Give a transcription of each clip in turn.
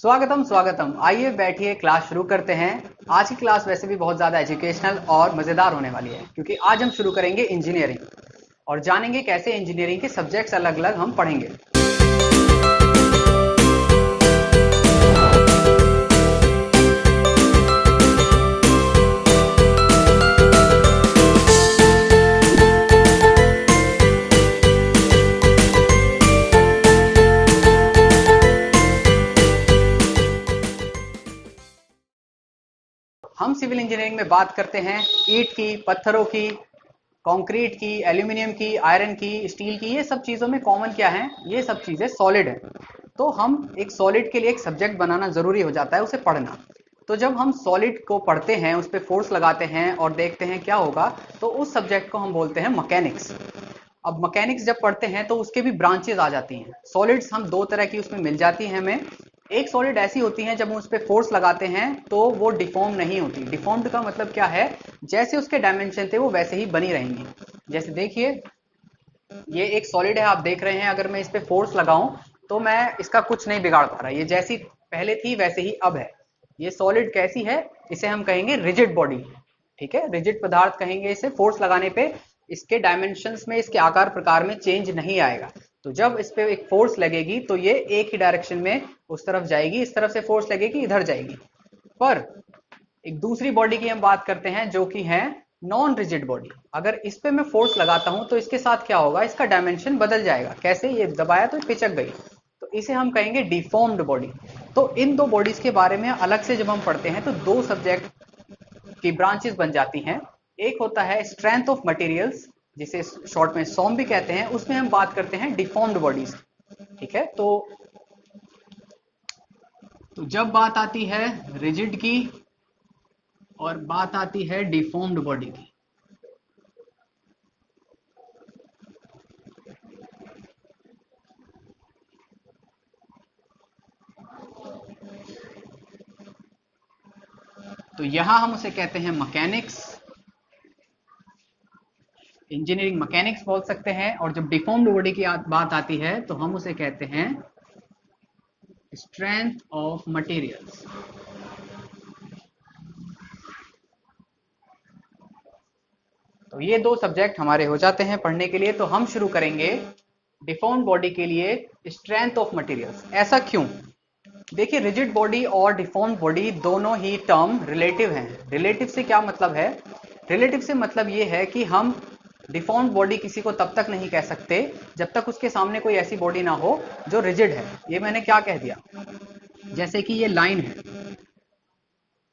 स्वागतम स्वागतम। आइए बैठिए, क्लास शुरू करते हैं। आज की क्लास वैसे भी बहुत ज़्यादा एजुकेशनल और मज़ेदार होने वाली है, क्योंकि आज हम शुरू करेंगे इंजीनियरिंग और जानेंगे कैसे इंजीनियरिंग के सब्जेक्ट्स अलग अलग हम पढ़ेंगे। हम सिविल इंजीनियरिंग में बात करते हैं ईंट की, पत्थरों की, कंक्रीट की, एल्यूमिनियम की, आयरन की, स्टील की। ये सब चीज़ों में कॉमन क्या है? ये सब चीज़ें सॉलिड है। तो हम एक सॉलिड के लिए एक सब्जेक्ट बनाना ज़रूरी हो जाता है, उसे पढ़ना। तो जब हम सॉलिड को पढ़ते हैं, उस पर फोर्स लगाते हैं और देखते हैं क्या होगा, तो उस सब्जेक्ट को हम बोलते हैं मैकेनिक्स। अब मैकेनिक्स जब पढ़ते हैं तो उसके भी ब्रांचेज आ जाती हैं। सॉलिड्स हम दो तरह की उसमें मिल जाती हैं हमें। एक सॉलिड ऐसी होती है जब हम उस पर फोर्स लगाते हैं तो वो डिफॉर्म नहीं होती। डिफॉर्म्ड का मतलब क्या है? जैसे उसके डायमेंशन थे वो वैसे ही बनी रहेंगी। जैसे देखिए, ये एक सॉलिड है, आप देख रहे हैं। अगर मैं इस पे फोर्स लगाऊं तो मैं इसका कुछ नहीं बिगाड़ पा रहा। ये जैसी पहले थी वैसे ही अब है। ये सॉलिड कैसी है? इसे हम कहेंगे रिजिड बॉडी। ठीक है, रिजिड पदार्थ कहेंगे इसे। फोर्स लगाने पे इसके डायमेंशंस में, इसके आकार प्रकार में चेंज नहीं आएगा। तो जब इस पे एक फोर्स लगेगी तो ये एक ही डायरेक्शन में उस तरफ जाएगी, इस तरफ से फोर्स लगेगी इधर जाएगी। पर एक दूसरी बॉडी की हम बात करते हैं जो कि है नॉन रिजिड बॉडी। अगर इस पे मैं फोर्स लगाता हूं तो इसके साथ क्या होगा? इसका डायमेंशन बदल जाएगा। कैसे? ये दबाया तो पिचक गई, तो इसे हम कहेंगे डिफॉर्म्ड बॉडी। तो इन दो बॉडीज के बारे में अलग से जब हम पढ़ते हैं तो दो सब्जेक्ट की ब्रांचेस बन जाती हैं। एक होता है स्ट्रेंथ ऑफ मटेरियल्स, जिसे शॉर्ट में सॉम भी कहते हैं। उसमें हम बात करते हैं डिफॉर्म्ड बॉडीज। ठीक है, तो जब बात आती है रिजिड की और बात आती है डिफॉर्म्ड बॉडी की, तो यहां हम उसे कहते हैं मैकेनिक्स। इंजीनियरिंग मैकेनिक्स बोल सकते हैं। और जब डिफॉर्म्ड बॉडी की बात आती है तो हम उसे कहते हैं स्ट्रेंथ ऑफ मटेरियल्स। तो ये दो सब्जेक्ट हमारे हो जाते हैं पढ़ने के लिए। तो हम शुरू करेंगे डिफॉर्म्ड बॉडी के लिए स्ट्रेंथ ऑफ मटेरियल्स। ऐसा क्यों? देखिए, रिजिड बॉडी और डिफॉर्म्ड बॉडी दोनों ही टर्म रिलेटिव हैं। रिलेटिव से क्या मतलब है? रिलेटिव से मतलब ये है कि हम डिफॉर्म्ड बॉडी किसी को तब तक नहीं कह सकते जब तक उसके सामने कोई ऐसी बॉडी ना हो जो रिजिड है। ये मैंने क्या कह दिया? जैसे कि ये लाइन है।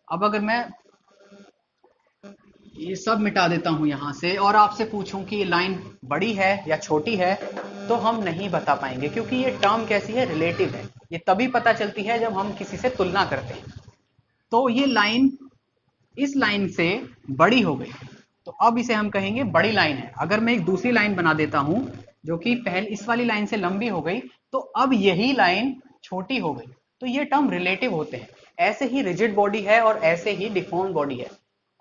अब अगर मैं ये सब मिटा देता हूं यहां से और आपसे पूछूं कि ये लाइन बड़ी है या छोटी है, तो हम नहीं बता पाएंगे, क्योंकि ये टर्म कैसी है? रिलेटिव है। ये तभी पता चलती है जब हम किसी से तुलना करते हैं। तो ये लाइन इस लाइन से बड़ी हो गई, तो अब इसे हम कहेंगे बड़ी लाइन है। अगर मैं एक दूसरी लाइन बना देता हूं जो कि पहले इस वाली लाइन से लंबी हो गई, तो अब यही लाइन छोटी हो गई। तो ये टर्म रिलेटिव होते हैं। ऐसे ही रिजिड बॉडी है और ऐसे ही डिफॉर्म बॉडी है।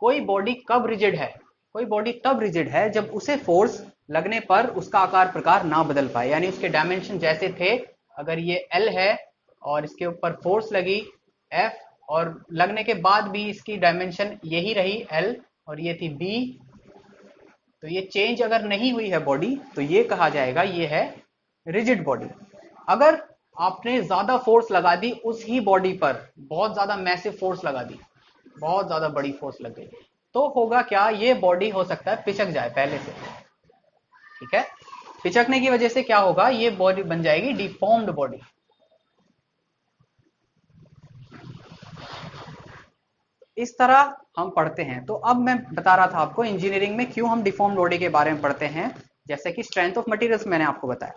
कोई बॉडी कब रिजिड है? कोई बॉडी तब रिजिड है जब उसे फोर्स लगने पर उसका आकार प्रकार ना बदल पाए, यानी उसके डायमेंशन जैसे थे। अगर ये L है और इसके ऊपर फोर्स लगी F, और लगने के बाद भी इसकी डायमेंशन यही रही L, और ये थी B, तो ये चेंज अगर नहीं हुई है बॉडी, तो ये कहा जाएगा ये है रिजिड बॉडी। अगर आपने ज्यादा फोर्स लगा दी उस ही बॉडी पर, बहुत ज्यादा मैसिव फोर्स लगा दी, बहुत ज्यादा बड़ी फोर्स लग गई, तो होगा क्या? ये बॉडी हो सकता है पिचक जाए पहले से। ठीक है, पिचकने की वजह से क्या होगा? ये बॉडी बन जाएगी डिफॉर्म्ड बॉडी। इस तरह हम पढ़ते हैं। तो अब मैं बता रहा था आपको इंजीनियरिंग में क्यों हम डिफॉर्म्ड बॉडी के बारे में पढ़ते हैं। जैसे कि स्ट्रेंथ ऑफ मटेरियल्स मैंने आपको बताया।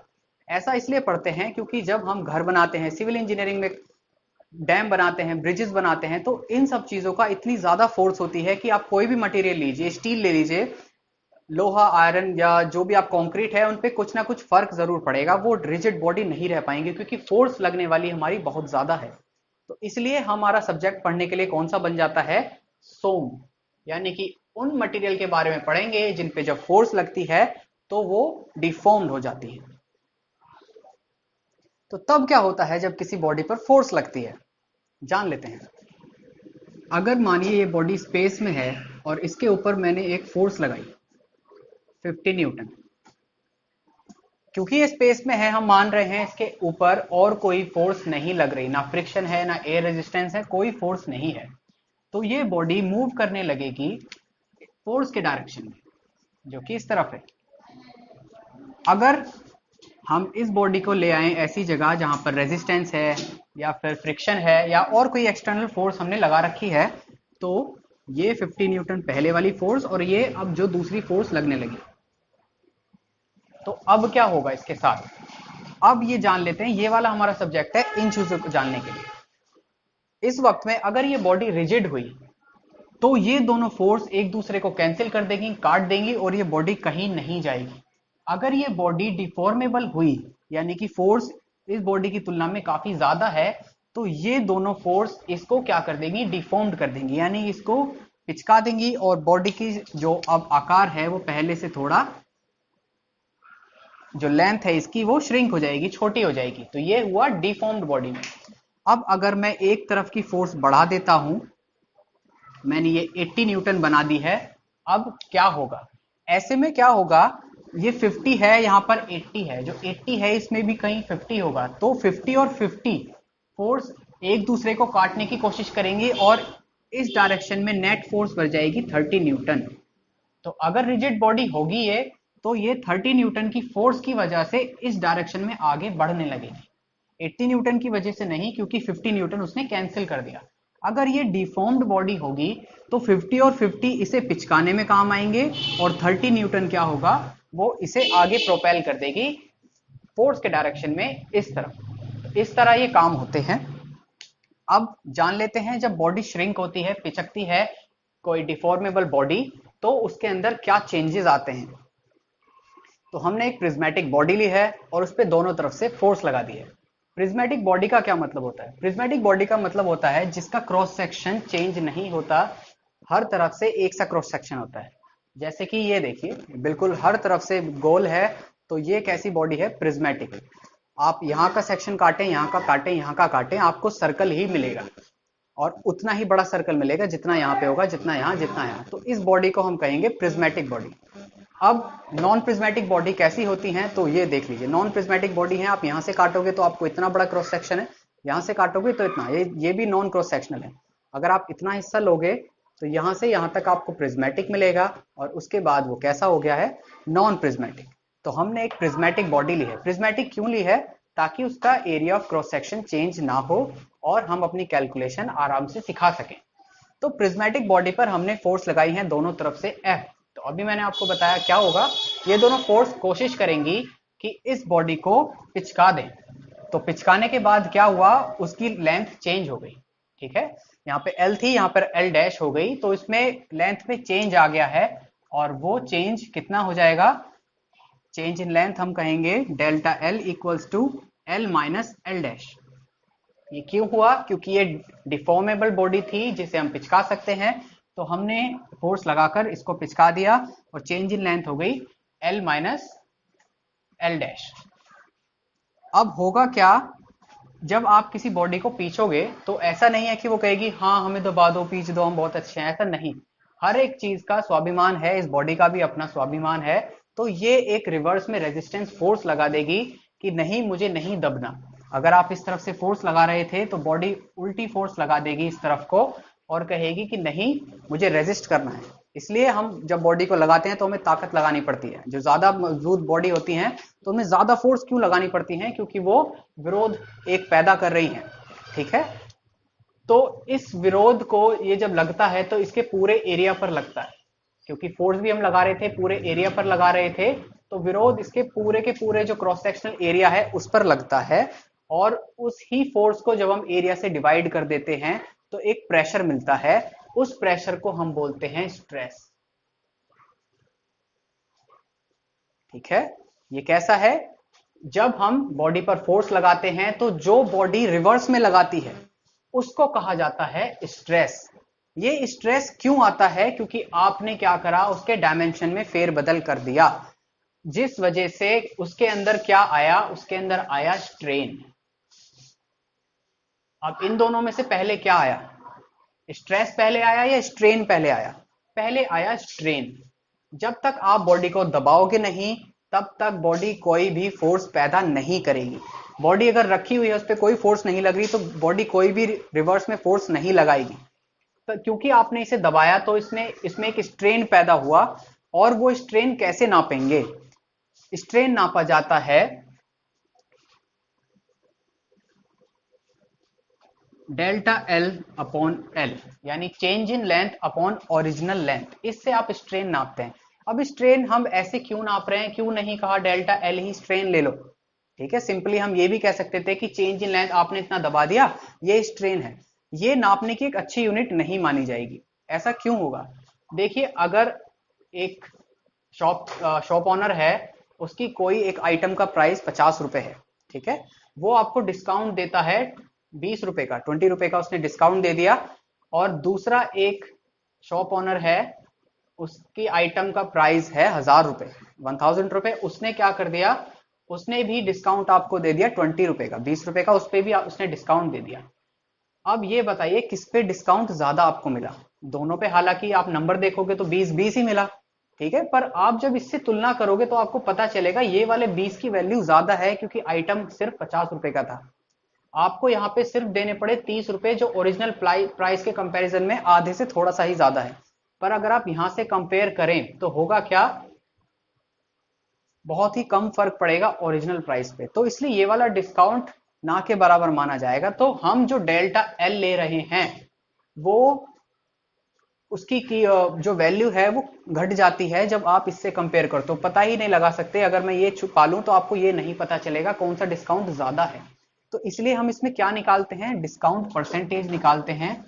ऐसा इसलिए पढ़ते हैं क्योंकि जब हम घर बनाते हैं, सिविल इंजीनियरिंग में डैम बनाते हैं, ब्रिजेस बनाते हैं, तो इन सब चीजों का इतनी ज्यादा फोर्स होती है कि आप कोई भी मटेरियल लीजिए, स्टील ले लीजिए, लोहा, आयरन, या जो भी आप कंक्रीट है, उन पे कुछ ना कुछ फर्क जरूर पड़ेगा। वो रिजिड बॉडी नहीं रह पाएंगे क्योंकि फोर्स लगने वाली हमारी बहुत ज्यादा है। तो इसलिए हमारा सब्जेक्ट पढ़ने के लिए कौन सा बन जाता है? सोम। यानी कि उन मटेरियल के बारे में पढ़ेंगे जिन पे जब फोर्स लगती है तो वो डिफॉर्म्ड हो जाती है। तो तब क्या होता है जब किसी बॉडी पर फोर्स लगती है? जान लेते हैं। अगर मानिए ये बॉडी स्पेस में है और इसके ऊपर मैंने एक फोर्स लगाई 50 न्यूटन, क्योंकि ये स्पेस में है हम मान रहे हैं इसके ऊपर और कोई फोर्स नहीं लग रही, ना फ्रिक्शन है ना एयर रेजिस्टेंस है, कोई फोर्स नहीं है, तो ये बॉडी मूव करने लगेगी फोर्स के डायरेक्शन में जो कि इस तरफ है। अगर हम इस बॉडी को ले आए ऐसी जगह जहां पर रेजिस्टेंस है या फिर फ्रिक्शन है या और कोई एक्सटर्नल फोर्स हमने लगा रखी है, तो ये 50 न्यूटन पहले वाली फोर्स और ये अब जो दूसरी फोर्स लगने लगी, तो अब क्या होगा इसके साथ, अब ये जान लेते हैं। ये वाला हमारा सब्जेक्ट है इन चीजों को जानने के लिए। इस वक्त में अगर ये बॉडी रिजिड हुई तो ये दोनों फोर्स एक दूसरे को कैंसिल कर देंगी, काट देंगी और ये बॉडी कहीं नहीं जाएगी। अगर ये बॉडी डिफॉर्मेबल हुई, यानी कि फोर्स इस बॉडी की तुलना में काफी ज्यादा है, तो ये दोनों फोर्स इसको क्या कर देंगी, डिफॉर्म्ड कर देंगी, यानी इसको पिचका देंगी और बॉडी की जो अब आकार है वो पहले से थोड़ा, जो लेंथ है इसकी वो श्रिंक हो जाएगी, छोटी हो जाएगी। तो ये हुआ डिफॉर्म्ड बॉडी में। अब अगर मैं एक तरफ की फोर्स बढ़ा देता हूं, मैंने ये 80 न्यूटन बना दी है, अब क्या होगा, ऐसे में क्या होगा, ये 50 है यहां पर 80 है, जो 80 है इसमें भी कहीं 50 होगा, तो 50 और 50 फोर्स एक दूसरे को काटने की कोशिश करेंगे और इस डायरेक्शन में नेट फोर्स बढ़ जाएगी 30 न्यूटन। तो अगर रिजिड बॉडी होगी ये, तो ये 30 न्यूटन की फोर्स की वजह से इस डायरेक्शन में आगे बढ़ने लगेगी, 80 न्यूटन की वजह से नहीं, क्योंकि 50 न्यूटन उसने कैंसिल कर दिया। अगर ये डिफॉर्म्ड बॉडी होगी तो 50 और 50 इसे पिचकाने में काम आएंगे और 30 न्यूटन क्या होगा, वो इसे आगे प्रोपेल कर देगी फोर्स के डायरेक्शन में इस तरफ। इस तरह ये काम होते हैं। अब जान लेते हैं जब बॉडी श्रिंक होती है, पिचकती है कोई डिफॉर्मेबल बॉडी, तो उसके अंदर क्या चेंजेस आते हैं। तो हमने एक प्रिज्मेटिक बॉडी ली है और उस पर दोनों तरफ से फोर्स लगा दी है। प्रिज्मेटिक बॉडी का क्या मतलब होता है, प्रिज्मेटिक बॉडी का मतलब होता है जिसका क्रॉस सेक्शन चेंज नहीं होता, हर तरफ से एक सा क्रॉस सेक्शन होता है। जैसे कि ये देखिए बिल्कुल हर तरफ से गोल है, तो ये कैसी बॉडी है, प्रिज्मेटिक। आप यहाँ का सेक्शन काटें, यहाँ का काटें, यहाँ का काटें, आपको सर्कल ही मिलेगा और उतना ही बड़ा सर्कल मिलेगा जितना यहाँ पे होगा, जितना यहाँ, जितना यहाँ। तो इस बॉडी को हम कहेंगे प्रिज्मेटिक बॉडी। अब नॉन प्रिज्मेटिक बॉडी कैसी होती हैं, तो ये देख लीजिए। नॉन प्रिज्मेटिक बॉडी है, आप यहां से काटोगे तो आपको इतना बड़ा क्रॉस सेक्शन है, यहां से काटोगे तो इतना, ये भी नॉन क्रॉस सेक्शनल है। अगर आप इतना हिस्सा लोगे तो यहां से यहां तक आपको प्रिज्मेटिक मिलेगा और उसके बाद वो कैसा हो गया है, नॉन प्रिज्मेटिक। तो हमने एक प्रिज्मेटिक बॉडी ली है। प्रिज्मेटिक क्यों ली है, ताकि उसका area of cross section change ना हो और हम अपनी कैलकुलेशन आराम से सिखा सकें। तो प्रिज्मेटिक बॉडी पर हमने फोर्स लगाई है दोनों तरफ से F। तो अभी मैंने आपको बताया क्या होगा, ये दोनों फोर्स कोशिश करेंगी कि इस बॉडी को पिचका दें। तो पिचकाने के बाद क्या हुआ, उसकी लेंथ चेंज हो गई, ठीक है। यहाँ पे L थी, यहाँ पर L डैश हो गई, तो इसमें लेंथ में चेंज आ गया है और वो चेंज कितना हो जाएगा, चेंज इन लेंथ हम कहेंगे delta L equals to L minus L dash. ये क्यों हुआ, क्योंकि ये डिफॉर्मेबल बॉडी थी जिसे हम पिचका सकते हैं, तो हमने फोर्स लगाकर इसको पिचका दिया और चेंज इन लेंथ हो गई L माइनस L डैश। अब होगा क्या, जब आप किसी बॉडी को पीछोगे तो ऐसा नहीं है कि वो कहेगी हाँ हमें दबा दो, पीछ दो, हम बहुत अच्छे हैं, ऐसा नहीं। हर एक चीज का स्वाभिमान है, इस बॉडी का भी अपना स्वाभिमान है। तो ये एक रिवर्स में रेजिस्टेंस फोर्स लगा देगी कि नहीं, मुझे नहीं दबना। अगर आप इस तरफ से फोर्स लगा रहे थे तो बॉडी उल्टी फोर्स लगा देगी इस तरफ को और कहेगी कि नहीं, मुझे रेजिस्ट करना है। इसलिए हम जब बॉडी को लगाते हैं तो हमें ताकत लगानी पड़ती है। जो ज्यादा मजबूत बॉडी होती है तो हमें ज्यादा फोर्स क्यों लगानी पड़ती है, क्योंकि वो विरोध एक पैदा कर रही है, ठीक है। तो इस विरोध को ये जब लगता है तो इसके पूरे एरिया पर लगता है, क्योंकि फोर्स भी हम लगा रहे थे, पूरे एरिया पर लगा रहे थे, तो विरोध इसके पूरे के पूरे जो क्रॉस सेक्शनल एरिया है उस पर लगता है। और उस ही फोर्स को जब हम एरिया से डिवाइड कर देते हैं तो एक प्रेशर मिलता है, उस प्रेशर को हम बोलते हैं स्ट्रेस, ठीक है। ये कैसा है, जब हम बॉडी पर फोर्स लगाते हैं तो जो बॉडी रिवर्स में लगाती है उसको कहा जाता है स्ट्रेस। ये स्ट्रेस क्यों आता है, क्योंकि आपने क्या करा, उसके डायमेंशन में फेरबदल कर दिया, जिस वजह से उसके अंदर क्या आया, उसके अंदर आया स्ट्रेन। अब इन दोनों में से पहले क्या आया, स्ट्रेस पहले आया या स्ट्रेन पहले आया? पहले आया स्ट्रेन। जब तक आप बॉडी को दबाओगे नहीं तब तक बॉडी कोई भी फोर्स पैदा नहीं करेगी। बॉडी अगर रखी हुई है, उस पर कोई फोर्स नहीं लग रही, तो बॉडी कोई भी रिवर्स में फोर्स नहीं लगाएगी। तो क्योंकि आपने इसे दबाया तो इसमें एक स्ट्रेन पैदा हुआ। और वो स्ट्रेन कैसे नापेंगे? स्ट्रेन नापा जाता है डेल्टा एल अपॉन एल, यानी change in length upon original length. इससे आप स्ट्रेन नापते हैं। अब स्ट्रेन हम ऐसे क्यों नाप रहे हैं, क्यों नहीं कहा डेल्टा एल ही स्ट्रेन ले लो? ठीक है, सिंपली हम ये भी कह सकते थे कि चेंज इन लेंथ आपने इतना दबा दिया, ये स्ट्रेन है। ये नापने की एक अच्छी यूनिट नहीं मानी जाएगी। ऐसा क्यों होगा? देखिए, अगर एक शॉप ऑनर है, उसकी कोई एक आइटम का प्राइस 50 रुपए है, ठीक है, वो आपको डिस्काउंट देता है 20 रुपए का, 20 रुपए का उसने डिस्काउंट दे दिया। और दूसरा एक शॉप ऑनर है, उसकी आइटम का प्राइस है 1000 रुपए, 1000 रुपए, उसने क्या कर दिया, उसने भी डिस्काउंट आपको दे दिया 20 रुपए का, 20 रुपए का उस पर भी उसने डिस्काउंट दे दिया। अब ये बताइए किस पे डिस्काउंट ज्यादा आपको मिला? दोनों पे हालांकि आप नंबर देखोगे तो 20-20 ही मिला, ठीक है, पर आप जब इससे तुलना करोगे तो आपको पता चलेगा ये वाले 20 की वैल्यू ज्यादा है, क्योंकि आइटम सिर्फ 50 रुपए का था। आपको यहाँ पे सिर्फ देने पड़े 30 रुपए, जो ओरिजिनल प्राइस के कंपैरिजन में आधे से थोड़ा सा ही ज्यादा है। पर अगर आप यहां से कंपेयर करें तो होगा क्या, बहुत ही कम फर्क पड़ेगा ओरिजिनल प्राइस पे। तो इसलिए ये वाला डिस्काउंट ना के बराबर माना जाएगा। तो हम जो डेल्टा एल ले रहे हैं वो उसकी जो वैल्यू है वो घट जाती है जब आप इससे कंपेयर करते हो। पता ही नहीं लगा सकते, अगर मैं ये छुपा लूं तो आपको ये नहीं पता चलेगा कौन सा डिस्काउंट ज्यादा है। तो इसलिए हम इसमें क्या निकालते हैं, डिस्काउंट परसेंटेज निकालते हैं।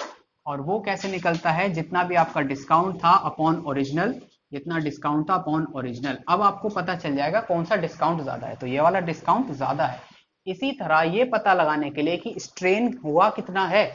और वो कैसे निकलता है, जितना भी आपका डिस्काउंट था अपॉन ओरिजिनल, जितना डिस्काउंट था अपॉन ओरिजिनल। अब आपको पता चल जाएगा कौन सा डिस्काउंट ज्यादा है, तो ये वाला डिस्काउंट ज्यादा है। इसी तरह ये पता लगाने के लिए कि स्ट्रेन हुआ कितना है,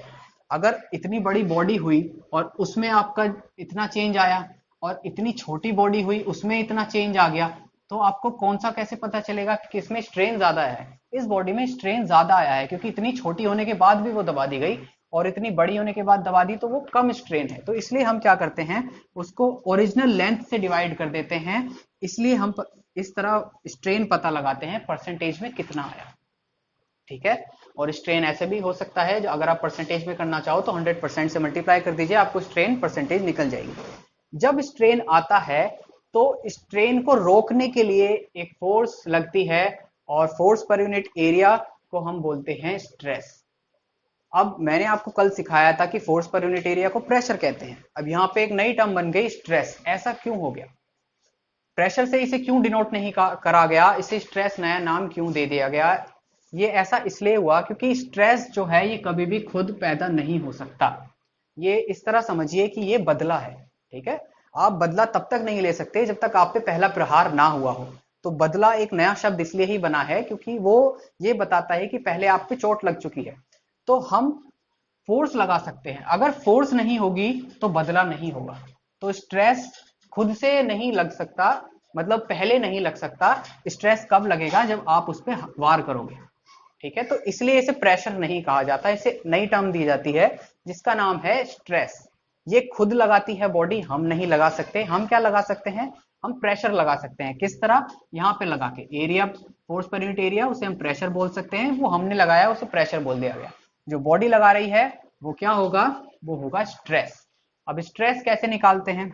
अगर इतनी बड़ी बॉडी हुई और उसमें आपका इतना चेंज आया, और इतनी छोटी बॉडी हुई उसमें इतना चेंज आ गया, तो आपको कौन सा कैसे पता चलेगा कि किसमें स्ट्रेन ज्यादा है? इस बॉडी में स्ट्रेन ज्यादा आया है, क्योंकि इतनी छोटी होने के बाद भी वो दबा दी गई, और इतनी बड़ी होने के बाद दबा दी तो वो कम स्ट्रेन है। तो इसलिए हम क्या करते हैं, उसको ओरिजिनल लेंथ से डिवाइड कर देते हैं। इसलिए हम इस तरह स्ट्रेन पता लगाते हैं परसेंटेज में कितना आया, ठीक है। और स्ट्रेन ऐसे भी हो सकता है, जो अगर आप परसेंटेज में करना चाहो तो 100% से मल्टीप्लाई कर दीजिए, आपको स्ट्रेन परसेंटेज निकल जाएगी। जब स्ट्रेन आता है तो स्ट्रेन को रोकने के लिए एक फोर्स लगती है, और फोर्स पर यूनिट एरिया को हम बोलते हैं स्ट्रेस। अब मैंने आपको कल सिखाया था कि फोर्स पर यूनिट एरिया को प्रेशर कहते हैं। अब यहाँ पे एक नई टर्म बन गई स्ट्रेस। ऐसा क्यों हो गया? प्रेशर से इसे क्यों डिनोट नहीं करा गया, इसे स्ट्रेस नया नाम क्यों दे दिया गया? ये ऐसा इसलिए हुआ क्योंकि स्ट्रेस जो है ये कभी भी खुद पैदा नहीं हो सकता। ये इस तरह समझिए कि ये बदला है, ठीक है। आप बदला तब तक नहीं ले सकते जब तक आप पे पहला प्रहार ना हुआ हो। तो बदला एक नया शब्द इसलिए ही बना है क्योंकि वो ये बताता है कि पहले आप पे चोट लग चुकी है, तो हम फोर्स लगा सकते हैं। अगर फोर्स नहीं होगी तो बदला नहीं होगा। तो स्ट्रेस खुद से नहीं लग सकता, मतलब पहले नहीं लग सकता। स्ट्रेस कब लगेगा? जब आप उस पर वार करोगे, ठीक है। तो इसलिए इसे प्रेशर नहीं कहा जाता, इसे नई टर्म दी जाती है जिसका नाम है स्ट्रेस। ये खुद लगाती है बॉडी, हम नहीं लगा सकते। हम क्या लगा सकते हैं? हम प्रेशर लगा सकते हैं। किस तरह? यहाँ पे लगा के, area, force per unit area, उसे हम प्रेशर बोल सकते हैं। वो हमने लगाया, उसे प्रेशर बोल दिया गया। जो बॉडी लगा रही है वो क्या होगा? वो होगा स्ट्रेस। अब स्ट्रेस कैसे निकालते हैं?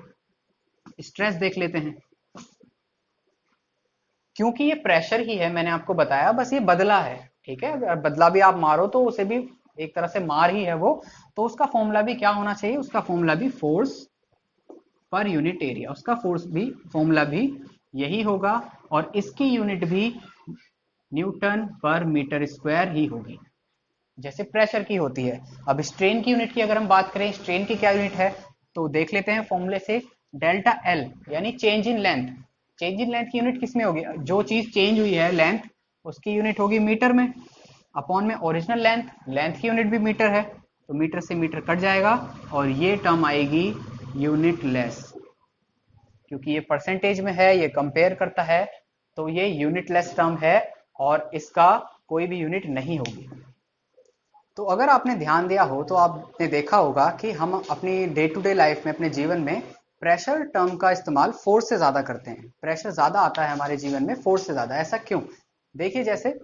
स्ट्रेस देख लेते हैं। क्योंकि ये प्रेशर ही है, मैंने आपको बताया, बस ये बदला है, ठीक है। अगर बदला भी आप मारो तो उसे भी एक तरह से मार ही है वो। तो उसका फॉर्मूला भी क्या होना चाहिए? उसका फॉर्मूला भी फोर्स पर यूनिट एरिया, उसका फोर्स भी फॉर्मूला भी यही होगा, और इसकी यूनिट भी न्यूटन पर मीटर स्क्वायर ही होगी, जैसे प्रेशर की होती है। अब स्ट्रेन की यूनिट की अगर हम बात करें, स्ट्रेन की क्या यूनिट है, तो देख लेते हैं फॉर्मूले से। डेल्टा एल यानी change in length. Change in length की यूनिट किस में होगी? जो चीज चेंज हुई है लेंथ, उसकी यूनिट होगी मीटर में, अपॉन में ओरिजिनल लेंथ, लेंथ की यूनिट भी मीटर है, तो मीटर से मीटर कट जाएगा, और ये टर्म आएगी यूनिट लेस। क्योंकि ये परसेंटेज में है, ये कंपेयर करता है, तो ये यूनिट लेस टर्म है, और इसका कोई भी यूनिट नहीं होगी। तो अगर आपने ध्यान दिया हो तो आपने देखा होगा कि हम अपनी डे टू डे लाइफ में, अपने जीवन में प्रेशर टर्म का इस्तेमाल फोर्स से ज्यादा करते हैं। प्रेशर ज्यादा आता है हमारे जीवन में फोर्स से ज्यादा। ऐसा क्यों? देखिए, जैसे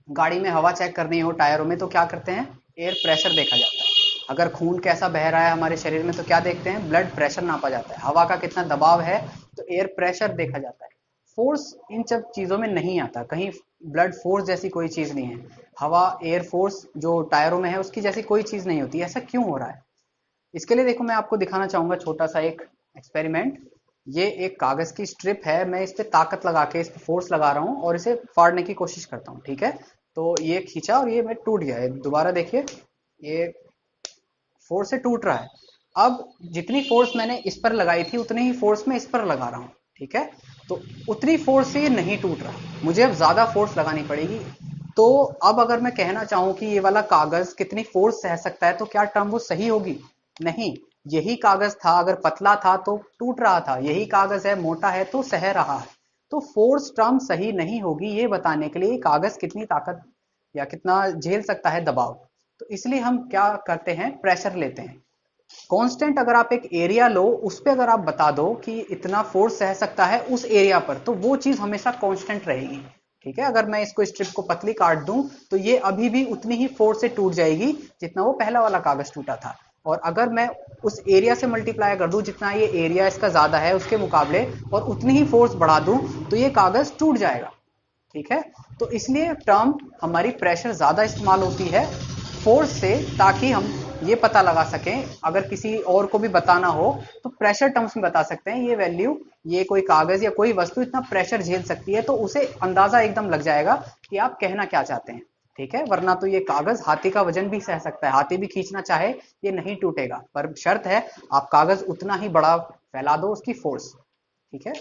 गाड़ी में हवा चेक करनी हो टायरों में तो क्या करते हैं? एयर प्रेशर देखा जाता है। अगर खून कैसा बह रहा है हमारे शरीर में तो क्या देखते हैं? ब्लड प्रेशर नापा जाता है। हवा का कितना दबाव है तो एयर प्रेशर देखा जाता है। फोर्स इन सब चीजों में नहीं आता कहीं। ब्लड फोर्स जैसी कोई चीज नहीं है। हवा, एयर फोर्स जो टायरों में है उसकी जैसी कोई चीज नहीं होती। ऐसा क्यों हो रहा है? इसके लिए देखो, मैं आपको दिखाना चाहूंगा छोटा सा एक एक्सपेरिमेंट। ये एक कागज की स्ट्रिप है, मैं इस पे ताकत लगा के, इस पे फोर्स लगा रहा हूँ और इसे फाड़ने की कोशिश करता हूँ। ठीक है, तो ये खींचा और ये मैं टूट गया है। दोबारा देखिए, ये फोर्स से टूट रहा है। अब जितनी फोर्स मैंने इस पर लगाई थी उतनी ही फोर्स मैं इस पर लगा रहा हूँ। ठीक है, तो उतनी फोर्स से ये नहीं टूट रहा, मुझे अब ज्यादा फोर्स लगानी पड़ेगी। तो अब अगर मैं कहना चाहूं कि ये वाला कागज कितनी फोर्स सह सकता है तो क्या टर्म वो सही होगी? नहीं। यही कागज था, अगर पतला था तो टूट रहा था, यही कागज है मोटा है तो सह रहा है। तो फोर्स टर्म सही नहीं होगी ये बताने के लिए कागज कितनी ताकत या कितना झेल सकता है दबाव। तो इसलिए हम क्या करते हैं? प्रेशर लेते हैं। कांस्टेंट अगर आप एक एरिया लो, उस पे अगर आप बता दो कि इतना फोर्स सह सकता है उस एरिया पर, तो वो चीज हमेशा कांस्टेंट रहेगी। ठीक है, अगर मैं इसको स्ट्रिप को पतली काट दूं तो ये अभी भी उतनी ही फोर्स से टूट जाएगी जितना वो पहला वाला कागज टूटा था। और अगर मैं उस एरिया से मल्टीप्लाई कर दूं, जितना ये एरिया इसका ज्यादा है उसके मुकाबले, और उतनी ही फोर्स बढ़ा दूं तो ये कागज टूट जाएगा। ठीक है, तो इसलिए टर्म हमारी प्रेशर ज्यादा इस्तेमाल होती है फोर्स से, ताकि हम ये पता लगा सकें, अगर किसी और को भी बताना हो तो प्रेशर टर्म्स में बता सकते हैं ये वैल्यू, ये कोई कागज या कोई वस्तु इतना प्रेशर झेल सकती है, तो उसे अंदाजा एकदम लग जाएगा कि आप कहना क्या चाहते हैं। ठीक है, वरना तो ये कागज हाथी का वजन भी सह सकता है, हाथी भी खींचना चाहे ये नहीं टूटेगा, पर शर्त है आप कागज उतना ही बड़ा फैला दो उसकी फोर्स। ठीक है।